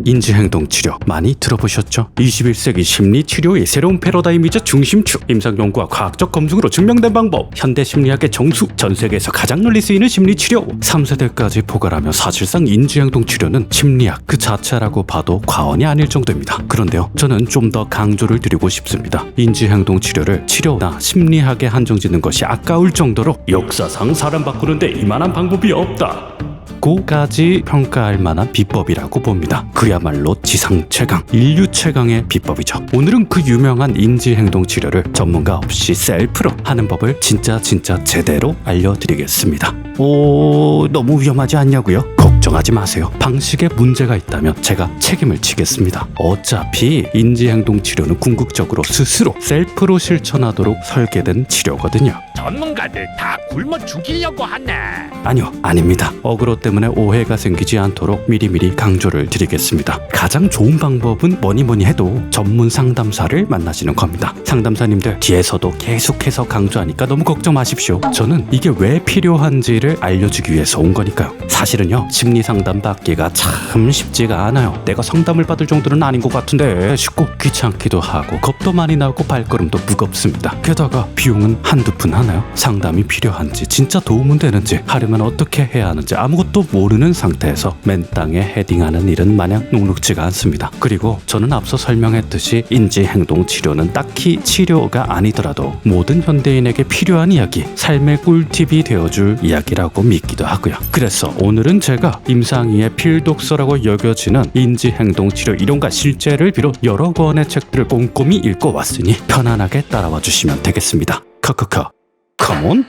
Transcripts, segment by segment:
인지행동치료 많이 들어보셨죠? 21세기 심리치료의 새로운 패러다임이자 중심축, 임상연구와 과학적 검증으로 증명된 방법, 현대심리학의 정수, 전세계에서 가장 널리 쓰이는 심리치료, 3세대까지 포괄하며 사실상 인지행동치료는 심리학 그 자체라고 봐도 과언이 아닐 정도입니다. 그런데요, 저는 좀 더 강조를 드리고 싶습니다. 인지행동치료를 치료나 심리학에 한정짓는 것이 아까울 정도로 역사상 사람 바꾸는데 이만한 방법이 없다 고까지 평가할 만한 비법이라고 봅니다. 그야말로 지상 최강, 인류 최강의 비법이죠. 오늘은 그 유명한 인지행동 치료를 전문가 없이 셀프로 하는 법을 진짜 제대로 알려드리겠습니다. 너무 위험하지 않냐고요? 걱정하지 마세요. 방식에 문제가 있다면 제가 책임을 지겠습니다. 어차피 인지행동 치료는 궁극적으로 스스로 셀프로 실천하도록 설계된 치료거든요. 전문가들 다 굶어 죽이려고 하네. 아니요, 아닙니다. 어그로 때문에 오해가 생기지 않도록 미리미리 강조를 드리겠습니다. 가장 좋은 방법은 뭐니 해도 전문 상담사를 만나시는 겁니다. 상담사님들 뒤에서도 계속해서 강조하니까 너무 걱정 마십시오. 저는 이게 왜 필요한지를 알려주기 위해서 온 거니까요. 사실은요, 심리 상담 받기가 참 쉽지가 않아요. 내가 상담을 받을 정도는 아닌 것 같은데 쉽고 귀찮기도 하고 겁도 많이 나고 발걸음도 무겁습니다. 게다가 비용은 한두 푼 하나요? 상담이 필요한지 진짜 도움은 되는지 하려면 어떻게 해야 하는지 아무것도 모르는 상태에서 맨 땅에 헤딩하는 일은 마냥 녹록지가 않습니다. 그리고 저는 앞서 설명했듯이 인지행동 치료는 딱히 치료가 아니더라도 모든 현대인에게 필요한 이야기, 삶의 꿀팁이 되어줄 이야기라고 믿기도 하고요. 그래서 오늘은 제가 임상의의 필독서라고 여겨지는 인지행동 치료 이론과 실제를 비롯 여러 권의 책들을 꼼꼼히 읽고 왔으니 편안하게 따라와 주시면 되겠습니다. 컴온!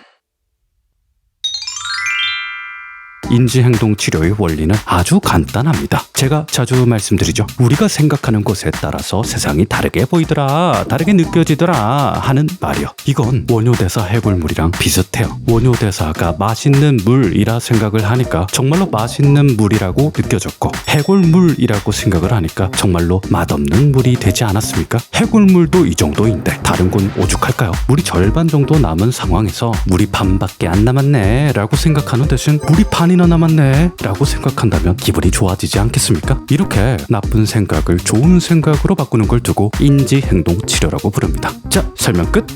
인지행동 치료의 원리는 아주 간단합니다. 제가 자주 말씀드리죠. 우리가 생각하는 것에 따라서 세상이 다르게 보이더라, 다르게 느껴지더라 하는 말이요. 이건 원효대사 해골물이랑 비슷해요. 원효대사가 맛있는 물이라 생각을 하니까 정말로 맛있는 물이라고 느껴졌고, 해골물이라고 생각을 하니까 정말로 맛없는 물이 되지 않았습니까? 해골물도 이 정도인데 다른 건 오죽할까요? 물이 절반 정도 남은 상황에서 물이 반밖에 안 남았네 라고 생각하는 대신 물이 반이나 남았네 라고 생각한다면 기분이 좋아지지 않겠습니까? 이렇게 나쁜 생각을 좋은 생각으로 바꾸는 걸 두고 인지행동 치료라고 부릅니다. 자, 설명 끝!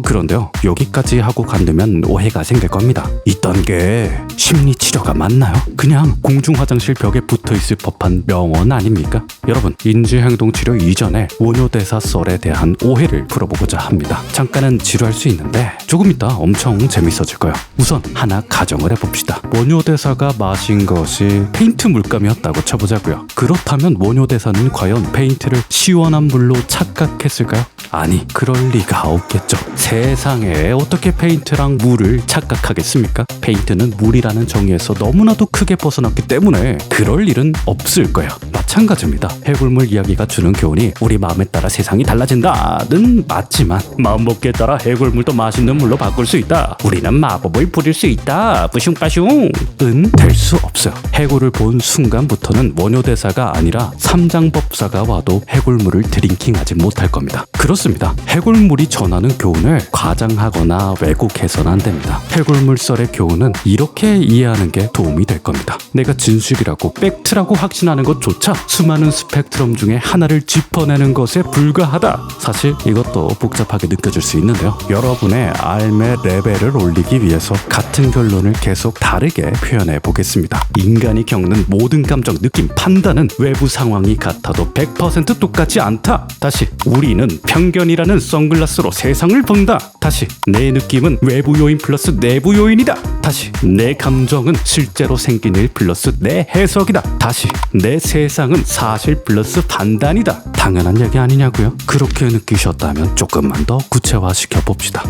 그런데요, 여기까지 하고 간다면 오해가 생길 겁니다. 이딴 게 심리치료가 맞나요? 그냥 공중화장실 벽에 붙어있을 법한 명언 아닙니까? 여러분, 인지행동치료 이전에 원효대사 썰에 대한 오해를 풀어보고자 합니다. 잠깐은 지루할 수 있는데 조금 이따 엄청 재밌어질 거예요. 우선 하나 가정을 해봅시다. 원효대사가 마신 것이 페인트 물감이었다고 쳐보자고요. 그렇다면 원효대사는 과연 페인트를 시원한 물로 착각했을까요? 아니, 그럴 리가 없겠죠. 세상에 어떻게 페인트랑 물을 착각하겠습니까? 페인트는 물이라는 정의에서 너무나도 크게 벗어났기 때문에 그럴 일은 없을 거예요. 마찬가지입니다. 해골물 이야기가 주는 교훈이 우리 마음에 따라 세상이 달라진다는 맞지만 마음먹기에 따라 해골물도 맛있는 물로 바꿀 수 있다. 우리는 마법을 부릴 수 있다. 뿌슝빠슝 은 될 수 없어요. 해골을 본 순간부터는 원효대사가 아니라 삼장법사가 와도 해골물을 드링킹하지 못할 겁니다. 그렇습니다. 해골물이 전하는 교훈을 과장하거나 왜곡해서는 안 됩니다. 해골물설의 교훈은 이렇게 이해하는 게 도움이 될 겁니다. 내가 진실이라고 팩트라고 확신하는 것조차 수많은 스펙트럼 중에 하나를 짚어내는 것에 불과하다. 사실 이것도 복잡하게 느껴질 수 있는데요. 여러분의 알매 레벨을 올리기 위해서 같은 결론을 계속 다르게 표현해 보겠습니다. 인간이 겪는 모든 감정, 느낌, 판단은 외부 상황이 같아도 100% 똑같지 않다. 다시, 우리는 편견이라는 선글라스로 세상을 본다. 다시, 내 느낌은 외부 요인 플러스 내부 요인이다. 다시, 내 감정은 실제로 생긴 일 플러스 내 해석이다. 다시, 내 세상은 사실 플러스 판단이다. 당연한 얘기 아니냐고요? 그렇게 느끼셨다면 조금만 더 구체화시켜 봅시다.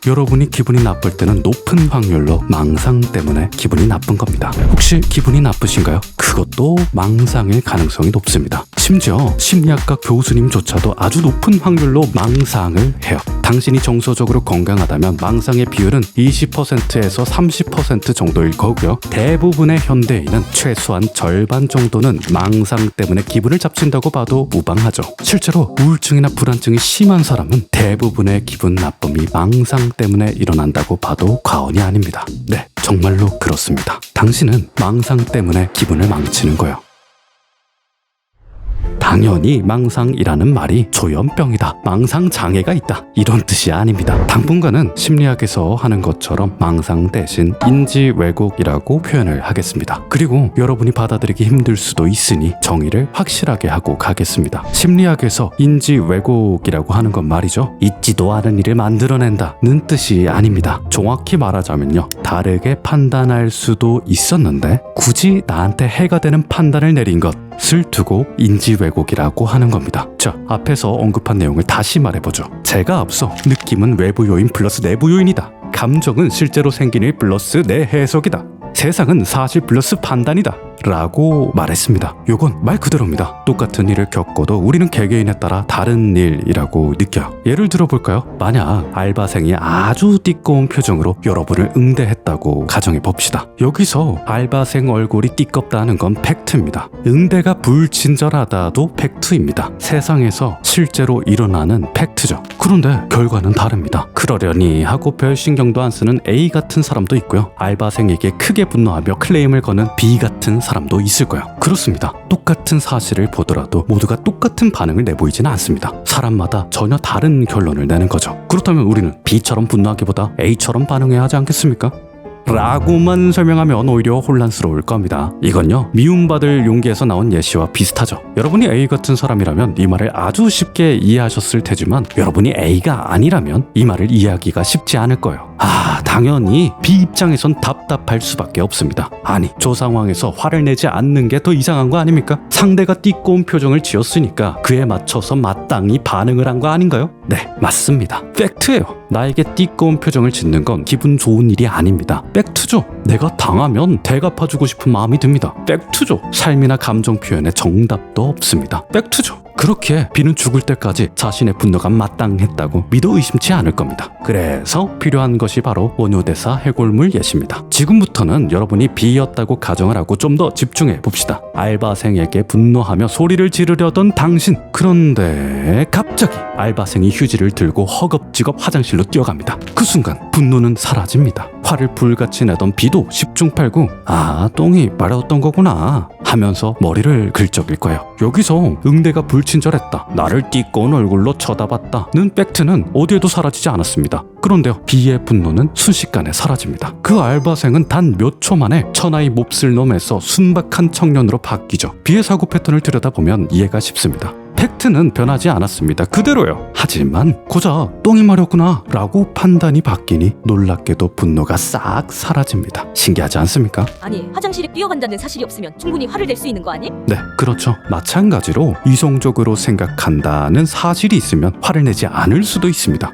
여러분이 기분이 나쁠 때는 높은 확률로 망상 때문에 기분이 나쁜 겁니다. 혹시 기분이 나쁘신가요? 그것도 망상일 가능성이 높습니다. 심지어 심리학과 교수님조차도 아주 높은 확률로 망상을 해요. 당신이 정서적으로 건강하다면 망상의 비율은 20%에서 30% 정도일 거고요. 대부분의 현대인은 최소한 절반 정도는 망상 때문에 기분을 잡친다고 봐도 무방하죠. 실제로 우울증이나 불안증이 심한 사람은 대부분의 기분 나쁨이 망상 때문에 일어난다고 봐도 과언이 아닙니다. 네, 정말로 그렇습니다. 당신은 망상 때문에 기분을 망치는 거예요. 당연히 망상이라는 말이 조현병이다, 망상장애가 있다 이런 뜻이 아닙니다. 당분간은 심리학에서 하는 것처럼 망상 대신 인지 왜곡이라고 표현을 하겠습니다. 그리고 여러분이 받아들이기 힘들 수도 있으니 정의를 확실하게 하고 가겠습니다. 심리학에서 인지 왜곡이라고 하는 건 말이죠, 있지도 않은 일을 만들어낸다는 뜻이 아닙니다. 정확히 말하자면요, 다르게 판단할 수도 있었는데 굳이 나한테 해가 되는 판단을 내린 것을 두고 인지 왜곡이라고 하는 겁니다. 자, 앞에서 언급한 내용을 다시 말해보죠. 제가 앞서 느낌은 외부 요인 플러스 내부 요인이다, 감정은 실제로 생긴 일 플러스 내 해석이다, 세상은 사실 플러스 판단이다 라고 말했습니다. 요건 말 그대로입니다. 똑같은 일을 겪어도 우리는 개개인에 따라 다른 일이라고 느껴요. 예를 들어볼까요? 만약 알바생이 아주 띠꺼운 표정으로 여러분을 응대했다고 가정해 봅시다. 여기서 알바생 얼굴이 띠껍다는 건 팩트입니다. 응대가 불친절하다도 팩트입니다. 세상에서 실제로 일어나는 팩트죠. 그런데 결과는 다릅니다. 그러려니 하고 별 신경도 안 쓰는 A 같은 사람도 있고요, 알바생에게 크게 분노하며 클레임을 거는 B 같은 사람도 있을 거예요. 그렇습니다. 똑같은 사실을 보더라도 모두가 똑같은 반응을 내보이지는 않습니다. 사람마다 전혀 다른 결론을 내는 거죠. 그렇다면 우리는 B처럼 분노하기보다 A처럼 반응해야 하지 않겠습니까? 라고만 설명하면 오히려 혼란스러울 겁니다. 이건요, 미움받을 용기에서 나온 예시와 비슷하죠. 여러분이 A 같은 사람이라면 이 말을 아주 쉽게 이해하셨을 테지만 여러분이 A가 아니라면 이 말을 이해하기가 쉽지 않을 거예요. 당연히 B 입장에선 답답할 수밖에 없습니다. 아니, 저 상황에서 화를 내지 않는 게 더 이상한 거 아닙니까? 상대가 띠꺼운 표정을 지었으니까 그에 맞춰서 마땅히 반응을 한 거 아닌가요? 네, 맞습니다. 팩트예요. 나에게 띠꺼운 표정을 짓는 건 기분 좋은 일이 아닙니다. 팩트죠. 내가 당하면 대갚아주고 싶은 마음이 듭니다. 팩트죠. 삶이나 감정 표현에 정답도 없습니다. 팩트죠. 그렇게 B는 죽을 때까지 자신의 분노가 마땅했다고 믿어 의심치 않을 겁니다. 그래서 필요한 것이 바로 원효대사 해골물 예시입니다. 지금부터는 여러분이 B였다고 가정을 하고 좀 더 집중해 봅시다. 알바생에게 분노하며 소리를 지르려던 당신. 그런데 갑자기 알바생이 휴지를 들고 허겁지겁 화장실로 뛰어갑니다. 그 순간 분노는 사라집니다. 화를 불같이 내던 B도 10중 8구 똥이 마려웠던 거구나 하면서 머리를 긁적일 거예요. 여기서 응대가 불친절했다, 나를 띠꺼운 얼굴로 쳐다봤다는 팩트는 어디에도 사라지지 않았습니다. 그런데요, B의 분노는 순식간에 사라집니다. 그 알바생은 단 몇 초 만에 천하의 몹쓸 놈에서 순박한 청년으로 바뀌죠. B의 사고 패턴을 들여다보면 이해가 쉽습니다. 팩트는 변하지 않았습니다. 그대로요. 하지만 고작 똥이 마렵구나 라고 판단이 바뀌니 놀랍게도 분노가 싹 사라집니다. 신기하지 않습니까? 아니, 화장실에 뛰어간다는 사실이 없으면 충분히 화를 낼 수 있는 거 아니? 네, 그렇죠. 마찬가지로 이성적으로 생각한다는 사실이 있으면 화를 내지 않을 수도 있습니다.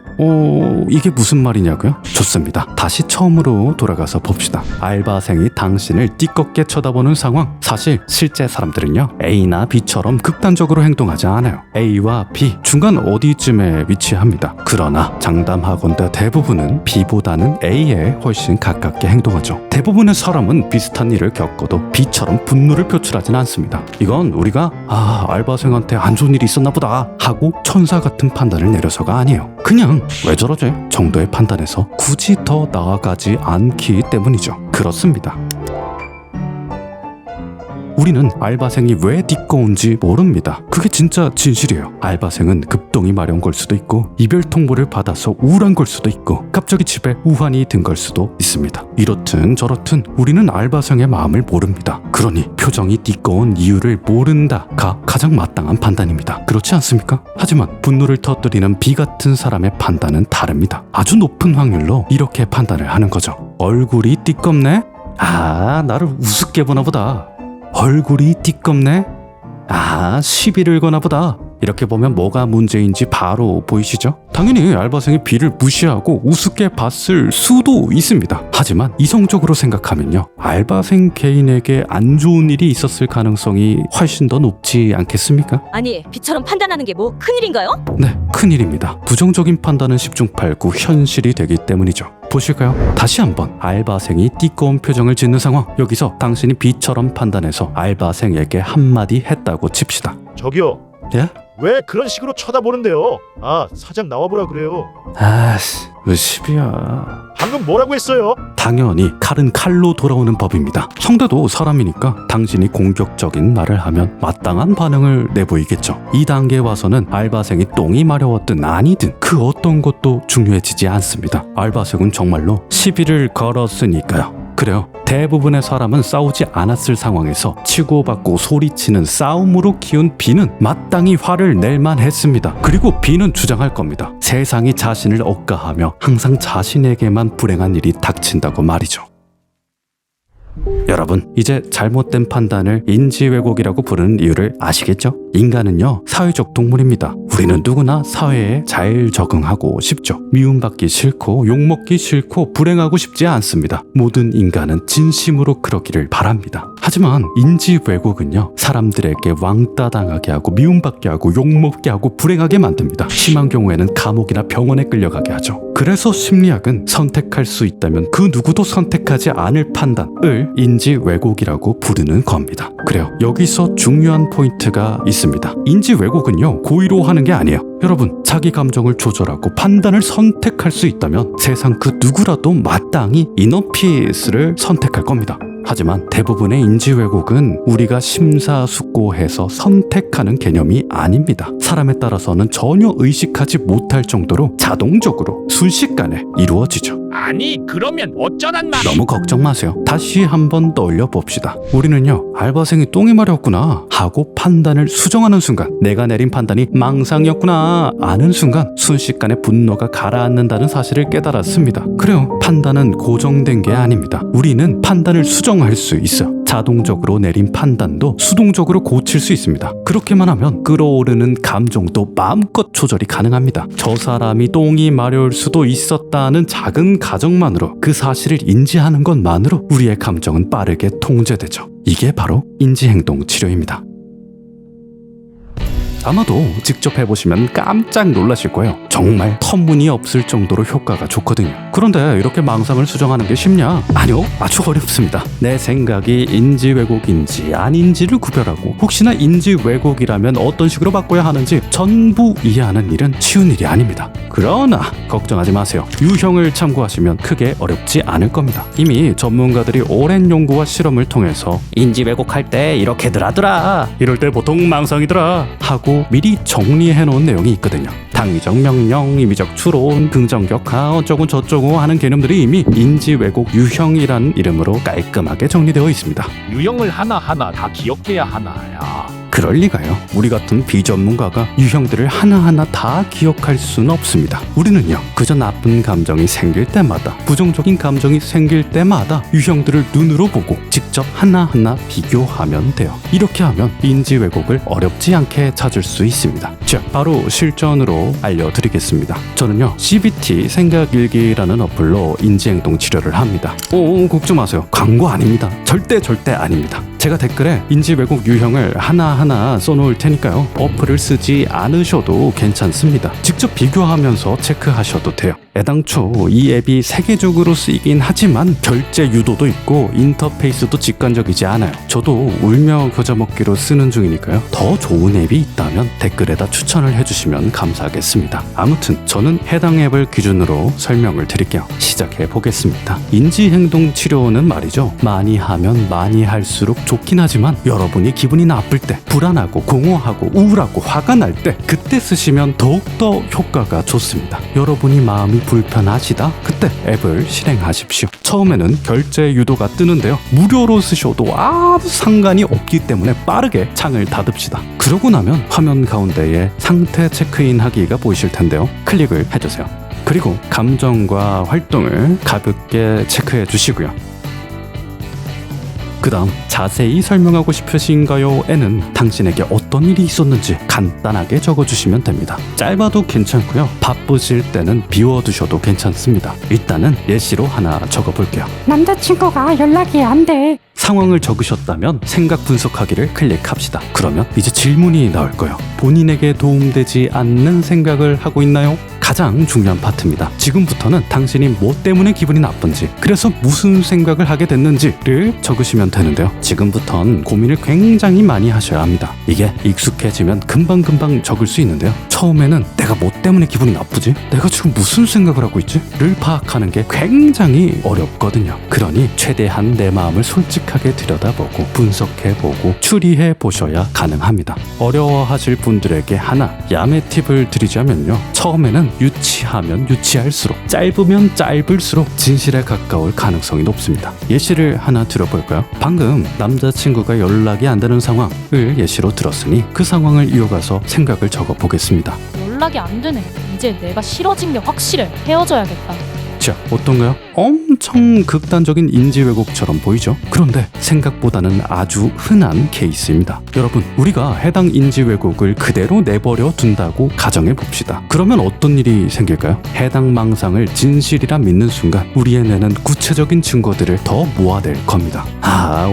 이게 무슨 말이냐고요? 좋습니다. 다시 처음으로 돌아가서 봅시다. 알바생이 당신을 띠껍게 쳐다보는 상황. 사실 실제 사람들은요, A나 B처럼 극단적으로 행동하지 않아요. A와 B 중간 어디쯤에 위치합니다. 그러나 장담하건대 대부분은 B보다는 A에 훨씬 가깝게 행동하죠. 대부분의 사람은 비슷한 일을 겪어도 B처럼 분노를 표출하진 않습니다. 이건 우리가 알바생한테 안 좋은 일이 있었나 보다 하고 천사 같은 판단을 내려서가 아니에요. 그냥 왜 저러지 정도의 판단에서 굳이 더 나아가지 않기 때문이죠. 그렇습니다. 우리는 알바생이 왜 띠꺼운지 모릅니다. 그게 진짜 진실이에요. 알바생은 급동이 마려운 걸 수도 있고, 이별 통보를 받아서 우울한 걸 수도 있고, 갑자기 집에 우환이 든 걸 수도 있습니다. 이렇든 저렇든 우리는 알바생의 마음을 모릅니다. 그러니 표정이 띠꺼운 이유를 모른다가 가장 마땅한 판단입니다. 그렇지 않습니까? 하지만 분노를 터뜨리는 B 같은 사람의 판단은 다릅니다. 아주 높은 확률로 이렇게 판단을 하는 거죠. 얼굴이 띠껍네? 나를 우습게 보나 보다. 얼굴이 띠껍네? 시비를 거나 보다. 이렇게 보면 뭐가 문제인지 바로 보이시죠? 당연히 알바생이 B를 무시하고 우습게 봤을 수도 있습니다. 하지만 이성적으로 생각하면요, 알바생 개인에게 안 좋은 일이 있었을 가능성이 훨씬 더 높지 않겠습니까? 아니, B처럼 판단하는 게 뭐 큰일인가요? 네, 큰일입니다. 부정적인 판단은 10중 8구 현실이 되기 때문이죠. 보실까요? 다시 한번 알바생이 띠꺼운 표정을 짓는 상황. 여기서 당신이 B처럼 판단해서 알바생에게 한마디 했다고 칩시다. 저기요. 예? 왜 그런 식으로 쳐다보는데요? 아, 사장 나와보라 그래요. 아씨, 왜 10이야? 방금 뭐라고 했어요? 당연히 칼은 칼로 돌아오는 법입니다. 상대도 사람이니까 당신이 공격적인 말을 하면 마땅한 반응을 내보이겠죠. 이 단계에 와서는 알바생이 똥이 마려웠든 아니든 그 어떤 것도 중요해지지 않습니다. 알바생은 정말로 시비를 걸었으니까요. 그래요. 대부분의 사람은 싸우지 않았을 상황에서 치고받고 소리치는 싸움으로 키운 B는 마땅히 화를 낼만 했습니다. 그리고 B는 주장할 겁니다. 세상이 자신을 억까하며 항상 자신에게만 불행한 일이 닥친다고 말이죠. 여러분, 이제 잘못된 판단을 인지왜곡이라고 부르는 이유를 아시겠죠? 인간은요, 사회적 동물입니다. 우리는 누구나 사회에 잘 적응하고 싶죠. 미움받기 싫고 욕먹기 싫고 불행하고 싶지 않습니다. 모든 인간은 진심으로 그러기를 바랍니다. 하지만 인지왜곡은요, 사람들에게 왕따 당하게 하고 미움받게 하고 욕먹게 하고 불행하게 만듭니다. 심한 경우에는 감옥이나 병원에 끌려가게 하죠. 그래서 심리학은 선택할 수 있다면 그 누구도 선택하지 않을 판단을 인지왜곡이라고 부르는 겁니다. 그래요. 여기서 중요한 포인트가 있습니다. 인지왜곡은요, 고의로 하는 게 아니에요. 여러분, 자기 감정을 조절하고 판단을 선택할 수 있다면 세상 그 누구라도 마땅히 이너피스를 선택할 겁니다. 하지만 대부분의 인지왜곡은 우리가 심사숙고해서 선택하는 개념이 아닙니다. 사람에 따라서는 전혀 의식하지 못할 정도로 자동적으로 순식간에 이루어지죠. 아니 그러면 어쩌란 말이? 너무 걱정 마세요. 다시 한번 떠올려 봅시다. 우리는요, 알바생이 똥이 마렵구나 하고 판단을 수정하는 순간, 내가 내린 판단이 망상이었구나 아는 순간 순식간에 분노가 가라앉는다는 사실을 깨달았습니다. 그래요, 판단은 고정된 게 아닙니다. 우리는 판단을 수정할 수 있어요. 자동적으로 내린 판단도 수동적으로 고칠 수 있습니다. 그렇게만 하면 끌어오르는 감정도 마음껏 조절이 가능합니다. 저 사람이 똥이 마려울 수도 있었다는 작은 가정만으로, 그 사실을 인지하는 것만으로 우리의 감정은 빠르게 통제되죠. 이게 바로 인지행동 치료입니다. 아마도 직접 해보시면 깜짝 놀라실 거예요. 정말 터무니없을 정도로 효과가 좋거든요. 그런데 이렇게 망상을 수정하는 게 쉽냐? 아니요, 아주 어렵습니다. 내 생각이 인지왜곡인지 아닌지를 구별하고, 혹시나 인지왜곡이라면 어떤 식으로 바꿔야 하는지 전부 이해하는 일은 쉬운 일이 아닙니다. 그러나 걱정하지 마세요. 유형을 참고하시면 크게 어렵지 않을 겁니다. 이미 전문가들이 오랜 연구와 실험을 통해서 인지왜곡할 때 이렇게들 하더라, 이럴 때 보통 망상이더라 하고 미리 정리해 놓은 내용이 있거든요. 당위적 명령, 임의적 추론, 긍정격하, 어쩌고 저쩌고 하는 개념들이 이미 인지왜곡 유형이라는 이름으로 깔끔하게 정리되어 있습니다. 유형을 하나하나 다 기억해야 하나야. 그럴 리가요. 우리 같은 비전문가가 유형들을 하나하나 다 기억할 수는 없습니다. 우리는요, 그저 나쁜 감정이 생길 때마다, 부정적인 감정이 생길 때마다 유형들을 눈으로 보고 직접 하나하나 비교하면 돼요. 이렇게 하면 인지왜곡을 어렵지 않게 찾을 수 있습니다. 자, 바로 실전으로 알려드리겠습니다. 저는요, CBT 생각일기라는 어플로 인지행동 치료를 합니다. 걱정 마세요. 광고 아닙니다. 절대 아닙니다. 제가 댓글에 인지왜곡 유형을 하나하나 써놓을 테니까요, 어플을 쓰지 않으셔도 괜찮습니다. 직접 비교하면서 체크하셔도 돼요. 애당초 이 앱이 세계적으로 쓰이긴 하지만 결제 유도도 있고 인터페이스도 직관적이지 않아요. 저도 울며 겨자 먹기로 쓰는 중이니까요, 더 좋은 앱이 있다면 댓글에다 추천을 해주시면 감사하겠습니다. 아무튼 저는 해당 앱을 기준으로 설명을 드릴게요. 시작해 보겠습니다. 인지행동 치료는 말이죠, 많이 하면 많이 할수록 좋긴 하지만 여러분이 기분이 나쁠 때, 불안하고 공허하고 우울하고 화가 날 때, 그때 쓰시면 더욱더 효과가 좋습니다. 여러분이 마음이 불편하시다? 그때 앱을 실행하십시오. 처음에는 결제 유도가 뜨는데요, 무료로 쓰셔도 아무 상관이 없기 때문에 빠르게 창을 닫읍시다. 그러고 나면 화면 가운데에 상태 체크인 하기가 보이실 텐데요, 클릭을 해주세요. 그리고 감정과 활동을 가볍게 체크해 주시고요. 그 다음 자세히 설명하고 싶으신가요? 에는 당신에게 어떤 일이 있었는지 간단하게 적어주시면 됩니다. 짧아도 괜찮고요. 바쁘실 때는 비워두셔도 괜찮습니다. 일단은 예시로 하나 적어볼게요. 남자친구가 연락이 안 돼. 상황을 적으셨다면 생각 분석하기를 클릭합시다. 그러면 이제 질문이 나올 거예요. 본인에게 도움되지 않는 생각을 하고 있나요? 가장 중요한 파트입니다. 지금부터는 당신이 뭐 때문에 기분이 나쁜지, 그래서 무슨 생각을 하게 됐는지를 적으시면 되는데요. 지금부턴 고민을 굉장히 많이 하셔야 합니다. 이게 익숙해지면 금방금방 적을 수 있는데요. 처음에는 내가 뭐 때문에 기분이 나쁘지? 내가 지금 무슨 생각을 하고 있지? 를 파악하는 게 굉장히 어렵거든요. 그러니 최대한 내 마음을 솔직하게 들여다보고 분석해보고 추리해 보셔야 가능합니다. 어려워하실 분들에게 하나 야매 팁을 드리자면요. 처음에는 유치하면 유치할수록, 짧으면 짧을수록 진실에 가까울 가능성이 높습니다. 예시를 하나 들어볼까요? 방금 남자친구가 연락이 안 되는 상황을 예시로 들었으니 그 상황을 이어가서 생각을 적어보겠습니다. 연락이 안 되네. 이제 내가 싫어진 게 확실해. 헤어져야겠다. 자, 어떤가요? 엄청 극단적인 인지 왜곡처럼 보이죠? 그런데 생각보다는 아주 흔한 케이스입니다. 여러분, 우리가 해당 인지 왜곡을 그대로 내버려 둔다고 가정해 봅시다. 그러면 어떤 일이 생길까요? 해당 망상을 진실이라 믿는 순간 우리의 뇌는 구체적인 증거들을 더 모아낼 겁니다.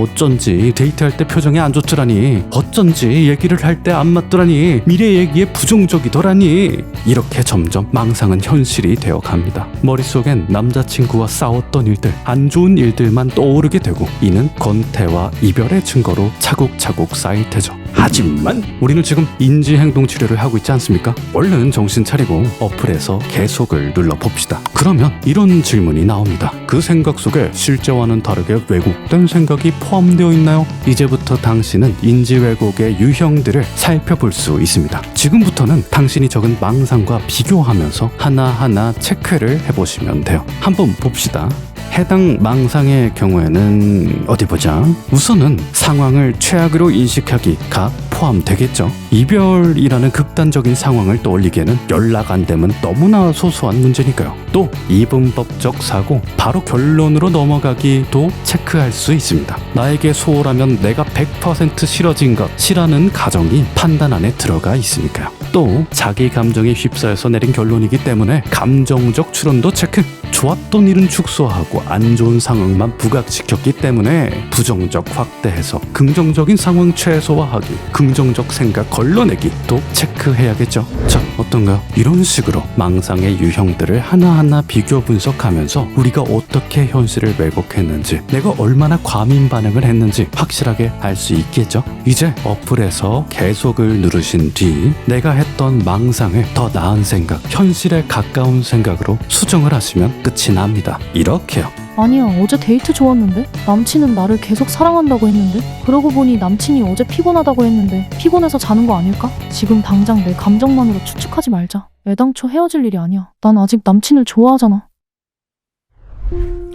어쩐지 데이트할 때 표정이 안 좋더라니, 어쩐지 얘기를 할 때 안 맞더라니, 미래 얘기에 부정적이더라니. 이렇게 점점 망상은 현실이 되어 갑니다. 머릿속엔 남자친구와 싸웠던 일들, 안 좋은 일들만 떠오르게 되고, 이는 권태와 이별의 증거로 차곡차곡 쌓일 테죠. 하지만 우리는 지금 인지행동 치료를 하고 있지 않습니까? 얼른 정신 차리고 어플에서 계속을 눌러봅시다. 그러면 이런 질문이 나옵니다. 그 생각 속에 실제와는 다르게 왜곡된 생각이 포함되어 있나요? 이제부터 당신은 인지 왜곡의 유형들을 살펴볼 수 있습니다. 지금부터는 당신이 적은 망상과 비교하면서 하나하나 체크를 해보시면 돼요. 한번 봅시다. 해당 망상의 경우에는 어디 보자. 우선은 상황을 최악으로 인식하기가 포함되겠죠. 이별이라는 극단적인 상황을 떠올리기에는 연락 안 되면 너무나 소소한 문제니까요. 또 이분법적 사고, 바로 결론으로 넘어가기도 체크할 수 있습니다. 나에게 소홀하면 내가 100% 싫어진 것이라는 가정이 판단 안에 들어가 있으니까요. 또 자기 감정에 휩싸여서 내린 결론이기 때문에 감정적 추론도 체크. 좋았던 일은 축소하고 안 좋은 상황만 부각시켰기 때문에 부정적 확대해서 긍정적인 상황 최소화하기, 긍정적 생각 걸러내기 또 체크해야겠죠. 자, 어떤가요? 이런 식으로 망상의 유형들을 하나하나 비교 분석하면서 우리가 어떻게 현실을 왜곡했는지, 내가 얼마나 과민 반응을 했는지 확실하게 알 수 있겠죠. 이제 어플에서 계속을 누르신 뒤 내가 했던 망상을 더 나은 생각, 현실에 가까운 생각으로 수정을 하시면 끝이 납니다. 이렇게요. 아니야, 어제 데이트 좋았는데? 남친은 나를 계속 사랑한다고 했는데? 그러고 보니 남친이 어제 피곤하다고 했는데 피곤해서 자는 거 아닐까? 지금 당장 내 감정만으로 추측하지 말자. 애당초 헤어질 일이 아니야. 난 아직 남친을 좋아하잖아.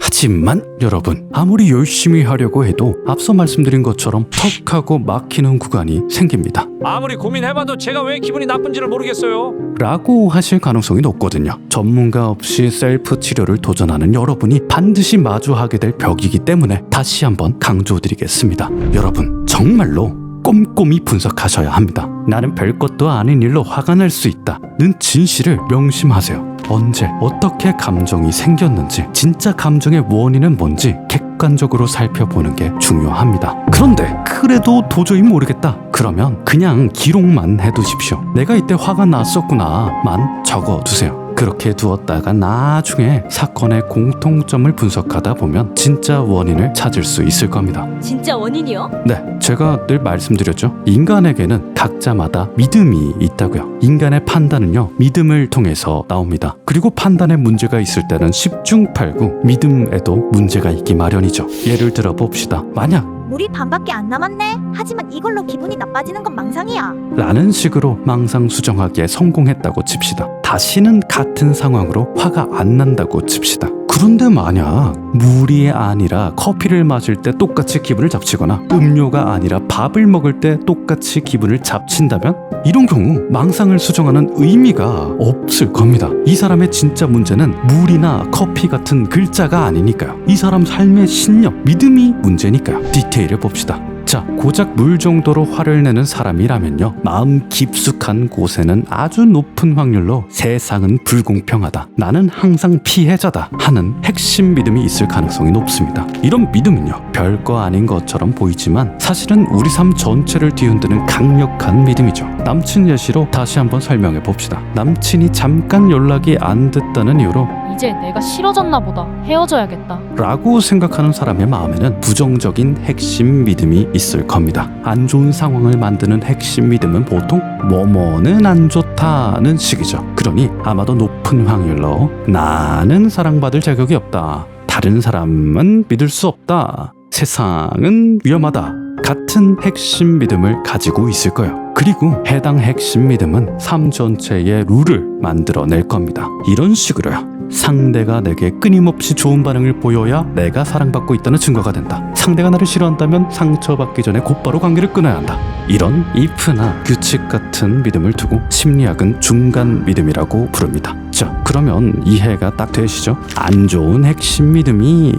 하지만 여러분, 아무리 열심히 하려고 해도 앞서 말씀드린 것처럼 턱하고 막히는 구간이 생깁니다. 아무리 고민해봐도 제가 왜 기분이 나쁜지를 모르겠어요. 라고 하실 가능성이 높거든요. 전문가 없이 셀프 치료를 도전하는 여러분이 반드시 마주하게 될 벽이기 때문에 다시 한번 강조드리겠습니다. 여러분, 정말로 꼼꼼히 분석하셔야 합니다. 나는 별것도 아닌 일로 화가 날 수 있다는 진실을 명심하세요. 언제 어떻게 감정이 생겼는지, 진짜 감정의 원인은 뭔지 객관적으로 살펴보는 게 중요합니다. 그런데 그래도 도저히 모르겠다. 그러면 그냥 기록만 해두십시오. 내가 이때 화가 났었구나만 적어두세요. 그렇게 두었다가 나중에 사건의 공통점을 분석하다 보면 진짜 원인을 찾을 수 있을 겁니다. 진짜 원인이요? 네, 제가 늘 말씀드렸죠. 인간에게는 각자마다 믿음이 있다고요. 인간의 판단은요, 믿음을 통해서 나옵니다. 그리고 판단에 문제가 있을 때는 10중8구 믿음에도 문제가 있기 마련이죠. 예를 들어 봅시다. 만약 물이 반밖에 안 남았네. 하지만 이걸로 기분이 나빠지는 건 망상이야. 라는 식으로 망상 수정하기에 성공했다고 칩시다. 다시는 같은 상황으로 화가 안 난다고 칩시다. 그런데 만약 물이 아니라 커피를 마실 때 똑같이 기분을 잡치거나 음료가 아니라 밥을 먹을 때 똑같이 기분을 잡친다면 이런 경우 망상을 수정하는 의미가 없을 겁니다. 이 사람의 진짜 문제는 물이나 커피 같은 글자가 아니니까요. 이 사람 삶의 신념, 믿음이 문제니까요. 디테일을 봅시다. 자, 고작 물 정도로 화를 내는 사람이라면요, 마음 깊숙한 곳에는 아주 높은 확률로 세상은 불공평하다, 나는 항상 피해자다 하는 핵심 믿음이 있을 가능성이 높습니다. 이런 믿음은요, 별거 아닌 것처럼 보이지만 사실은 우리 삶 전체를 뒤흔드는 강력한 믿음이죠. 남친 예시로 다시 한번 설명해 봅시다. 남친이 잠깐 연락이 안 됐다는 이유로 이제 내가 싫어졌나 보다. 헤어져야겠다. 라고 생각하는 사람의 마음에는 부정적인 핵심 믿음이 있을 겁니다. 안 좋은 상황을 만드는 핵심 믿음은 보통 뭐뭐는 안 좋다는 식이죠. 그러니 아마도 높은 확률로 나는 사랑받을 자격이 없다, 다른 사람은 믿을 수 없다, 세상은 위험하다 같은 핵심 믿음을 가지고 있을 거예요. 그리고 해당 핵심 믿음은 삶 전체의 룰을 만들어낼 겁니다. 이런 식으로요. 상대가 내게 끊임없이 좋은 반응을 보여야 내가 사랑받고 있다는 증거가 된다. 상대가 나를 싫어한다면 상처받기 전에 곧바로 관계를 끊어야 한다. 이런 if나 규칙 같은 믿음을 두고 심리학은 중간 믿음이라고 부릅니다. 자, 그러면 이해가 딱 되시죠? 안 좋은 핵심 믿음이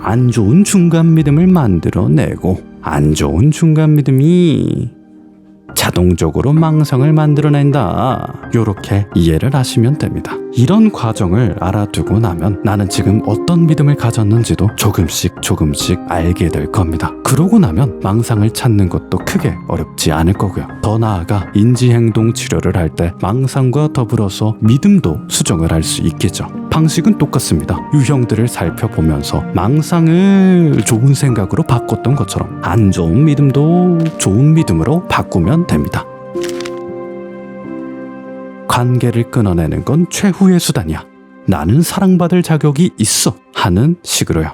안 좋은 중간 믿음을 만들어내고, 안 좋은 중간 믿음이 자동적으로 망상을 만들어낸다. 요렇게 이해를 하시면 됩니다. 이런 과정을 알아두고 나면 나는 지금 어떤 믿음을 가졌는지도 조금씩 알게 될 겁니다. 그러고 나면 망상을 찾는 것도 크게 어렵지 않을 거고요. 더 나아가 인지행동 치료를 할 때 망상과 더불어서 믿음도 수정을 할 수 있겠죠. 방식은 똑같습니다. 유형들을 살펴보면서 망상을 좋은 생각으로 바꿨던 것처럼 안 좋은 믿음도 좋은 믿음으로 바꾸면 됩니다. 관계를 끊어내는 건 최후의 수단이야. 나는 사랑받을 자격이 있어 하는 식으로요.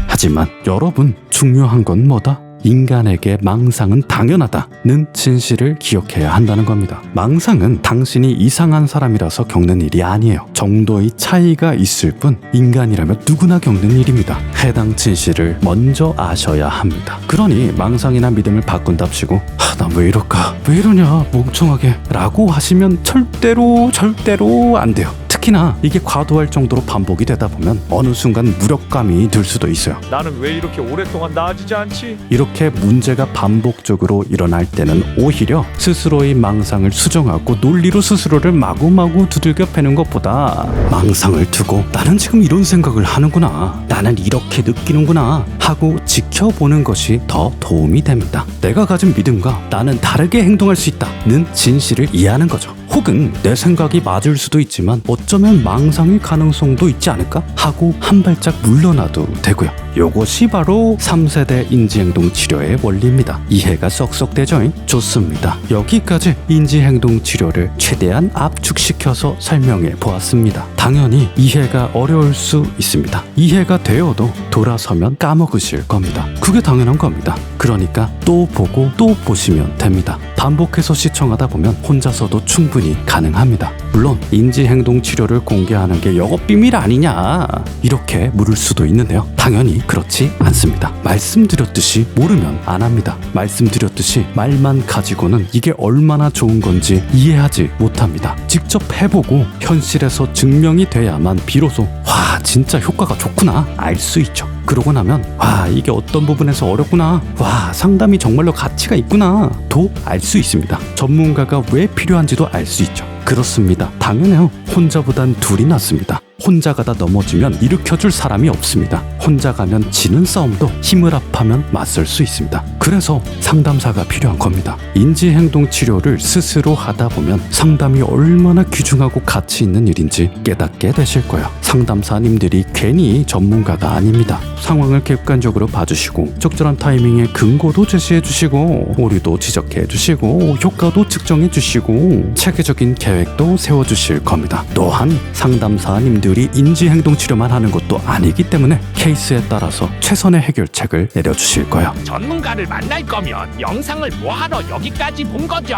하지만 여러분, 중요한 건 뭐다? 인간에게 망상은 당연하다는 진실을 기억해야 한다는 겁니다. 망상은 당신이 이상한 사람이라서 겪는 일이 아니에요. 정도의 차이가 있을 뿐 인간이라면 누구나 겪는 일입니다. 해당 진실을 먼저 아셔야 합니다. 그러니 망상이나 믿음을 바꾼답시고 나 왜 이럴까? 왜 이러냐? 멍청하게 라고 하시면 절대로 안 돼요. 특히나 이게 과도할 정도로 반복이 되다 보면 어느 순간 무력감이 들 수도 있어요. 나는 왜 이렇게 오랫동안 나아지지 않지? 이렇게 문제가 반복적으로 일어날 때는 오히려 스스로의 망상을 수정하고 논리로 스스로를 마구마구 두들겨 패는 것보다 망상을 두고 나는 지금 이런 생각을 하는구나, 나는 이렇게 느끼는구나 하고 지켜보는 것이 더 도움이 됩니다. 내가 가진 믿음과 나는 다르게 행동할 수 있다는 진실을 이해하는 거죠. 혹은 내 생각이 맞을 수도 있지만 어쩌면 망상일 가능성도 있지 않을까 하고 한 발짝 물러나도 되고요. 요것이 바로 3세대 인지행동 치료의 원리입니다. 이해가 쏙쏙 되죠? 좋습니다. 여기까지 인지행동 치료를 최대한 압축시켜서 설명해 보았습니다. 당연히 이해가 어려울 수 있습니다. 이해가 되어도 돌아서면 까먹으실 겁니다. 그게 당연한 겁니다. 그러니까 또 보고 또 보시면 됩니다. 반복해서 시청하다 보면 혼자서도 충분히 가능합니다. 물론 인지행동 치료를 공개하는 게 영업 비밀 아니냐 이렇게 물을 수도 있는데요. 당연히 그렇지 않습니다. 말씀드렸듯이 모르면 안 합니다. 말씀드렸듯이 말만 가지고는 이게 얼마나 좋은 건지 이해하지 못합니다. 직접 해보고 현실에서 증명이 돼야만 비로소 와, 진짜 효과가 좋구나 알 수 있죠. 그러고 나면 와, 이게 어떤 부분에서 어렵구나, 와, 상담이 정말로 가치가 있구나 도 알 수 있습니다. 전문가가 왜 필요한지도 알 수 있죠. 그렇습니다. 당연해요. 혼자보단 둘이 낫습니다. 혼자 가다 넘어지면 일으켜줄 사람이 없습니다. 혼자 가면 지는 싸움도 힘을 합하면 맞설 수 있습니다. 그래서 상담사가 필요한 겁니다. 인지행동 치료를 스스로 하다 보면 상담이 얼마나 귀중하고 가치 있는 일인지 깨닫게 되실 거예요. 상담사님들이 괜히 전문가가 아닙니다. 상황을 객관적으로 봐주시고 적절한 타이밍에 근거도 제시해주시고 오류도 지적해주시고 효과도 측정해주시고 체계적인 계획도 세워주실 겁니다. 또한 상담사님들이 인지행동 치료만 하는 것도 아니기 때문에 케이스에 따라서 최선의 해결책을 내려주실 거예요. 전문가를 만날 거면 영상을 뭐하러 여기까지 본 거죠?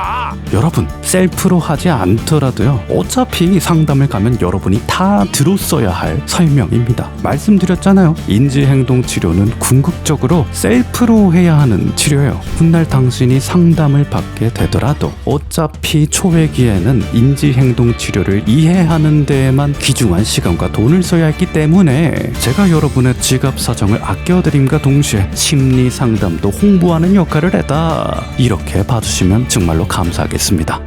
여러분, 셀프로 하지 않더라도요, 어차피 상담을 가면 여러분이 다 들었어야 할 설명입니다. 말씀드렸잖아요. 인지행동 치료는 궁극적으로 셀프로 해야 하는 치료예요. 훗날 당신이 상담을 받게 되더라도 어차피 초회기에는 인지행동 치료를 이해하는 데에만 귀중한 시간과 돈을 써야 했기 때문에 제가 여러분의 지갑 사정을 아껴드림과 동시에 심리 상담도 홍보하는 역할을 했다. 이렇게 봐주시면 정말로 감사하겠습니다.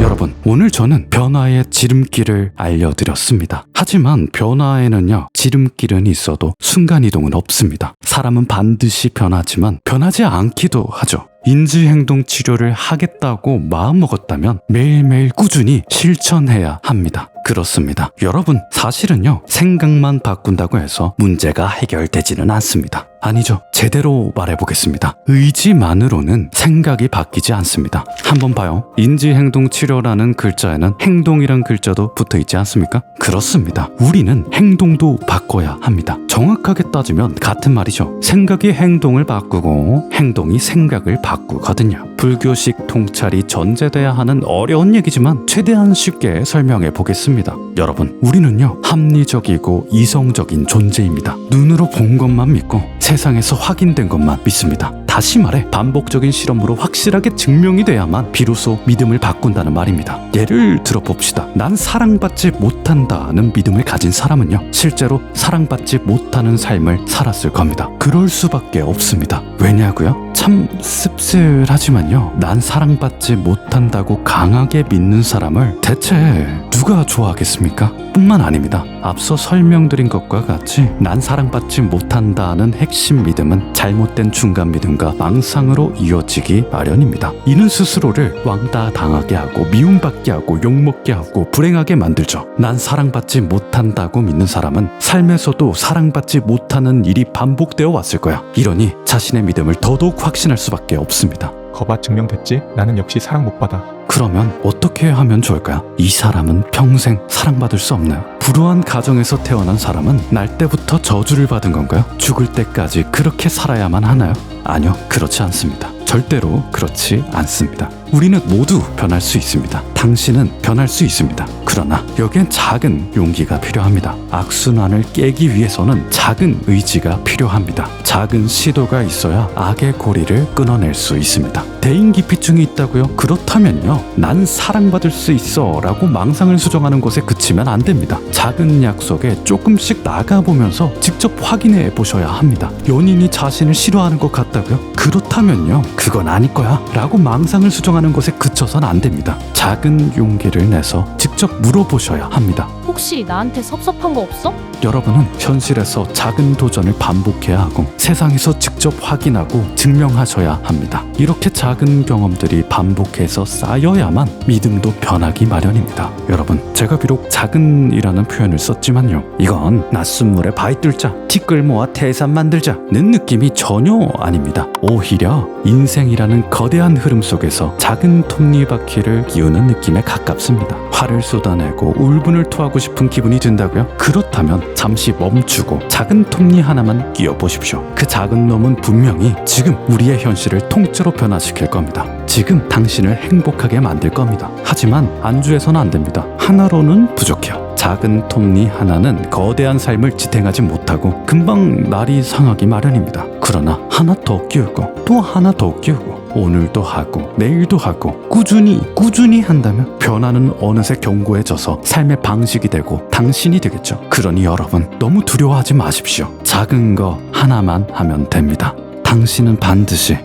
여러분, 오늘 저는 변화의 지름길을 알려드렸습니다. 하지만 변화에는요, 지름길은 있어도 순간이동은 없습니다. 사람은 반드시 변하지만 변하지 않기도 하죠. 인지행동 치료를 하겠다고 마음먹었다면 매일매일 꾸준히 실천해야 합니다. 그렇습니다. 여러분, 사실은요, 생각만 바꾼다고 해서 문제가 해결되지는 않습니다. 아니죠. 제대로 말해보겠습니다. 의지만으로는 생각이 바뀌지 않습니다. 한번 봐요. 인지행동 치료라는 글자에는 행동이란 글자도 붙어 있지 않습니까? 그렇습니다. 우리는 행동도 바꿔야 합니다. 정확하게 따지면 같은 말이죠. 생각이 행동을 바꾸고 행동이 생각을 바꾸거든요. 불교식 통찰이 전제돼야 하는 어려운 얘기지만 최대한 쉽게 설명해 보겠습니다. 여러분, 우리는요, 합리적이고 이성적인 존재입니다. 눈으로 본 것만 믿고 세상에서 확인된 것만 믿습니다. 다시 말해 반복적인 실험으로 확실하게 증명이 돼야만 비로소 믿음을 바꾼다는 말입니다. 예를 들어 봅시다. 난 사랑받지 못한다는 믿음을 가진 사람은요, 실제로 사랑받지 못하는 삶을 살았을 겁니다. 그럴 수밖에 없습니다. 왜냐고요? 참 씁쓸하지만요, 난 사랑받지 못한다고 강하게 믿는 사람을 대체 누가 좋아하겠습니까? 뿐만 아닙니다. 앞서 설명드린 것과 같이 난 사랑받지 못한다는 핵심 믿음은 잘못된 중간 믿음과 망상으로 이어지기 마련입니다. 이는 스스로를 왕따 당하게 하고 미움받게 하고 욕먹게 하고 불행하게 만들죠. 난 사랑받지 못한다고 믿는 사람은 삶에서도 사랑받지 못하는 일이 반복되어 왔을 거야. 이러니 자신의 믿음을 더더욱 확신할 수밖에 없습니다. 거봐, 증명됐지? 나는 역시 사랑 못 받아. 그러면 어떻게 하면 좋을까요? 이 사람은 평생 사랑받을 수 없나요? 불우한 가정에서 태어난 사람은 날 때부터 저주를 받은 건가요? 죽을 때까지 그렇게 살아야만 하나요? 아니요, 그렇지 않습니다. 절대로 그렇지 않습니다. 우리는 모두 변할 수 있습니다. 당신은 변할 수 있습니다. 그러나 여기엔 작은 용기가 필요합니다. 악순환을 깨기 위해서는 작은 의지가 필요합니다. 작은 시도가 있어야 악의 고리를 끊어낼 수 있습니다. 대인기피증이 있다고요? 그렇다면요, 난 사랑받을 수 있어 라고 망상을 수정하는 것에 그치면 안 됩니다. 작은 약속에 조금씩 나가보면서 직접 확인해 보셔야 합니다. 연인이 자신을 싫어하는 것 같다고요? 그렇다면요, 그건 아닐 거야 라고 망상을 수정하는 것에 그쳐선 안 됩니다. 작은 용기를 내서 직접 물어보셔야 합니다. 혹시 나한테 섭섭한 거 없어? 여러분은 현실에서 작은 도전을 반복해야 하고 세상에서 직접 확인하고 증명하셔야 합니다. 이렇게 작은 경험들이 반복해서 쌓여야만 믿음도 변하기 마련입니다. 여러분, 제가 비록 작은이라는 표현을 썼지만요, 이건 낯선 물에 바위 뚫자, 티끌 모아 태산 만들자는 느낌이 전혀 아닙니다. 오히려 인생이라는 거대한 흐름 속에서 작은 톱니바퀴를 끼우는 느낌에 가깝습니다. 화를 쏟아내고 울분을 토하고 싶은 기분이 든다고요? 그렇다면 잠시 멈추고 작은 톱니 하나만 끼워보십시오. 그 작은 놈은 분명히 지금 우리의 현실을 통째로 변화시킬 겁니다. 지금 당신을 행복하게 만들 겁니다. 하지만 안주해서는 안 됩니다. 하나로는 부족해요. 작은 톱니 하나는 거대한 삶을 지탱하지 못하고 금방 날이 상하기 마련입니다. 그러나 하나 더 끼우고 또 하나 더 끼우고 오늘도 하고 내일도 하고 꾸준히 한다면 변화는 어느새 견고해져서 삶의 방식이 되고 당신이 되겠죠. 그러니 여러분, 너무 두려워하지 마십시오. 작은 거 하나만 하면 됩니다. 당신은 반드시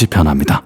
변합니다.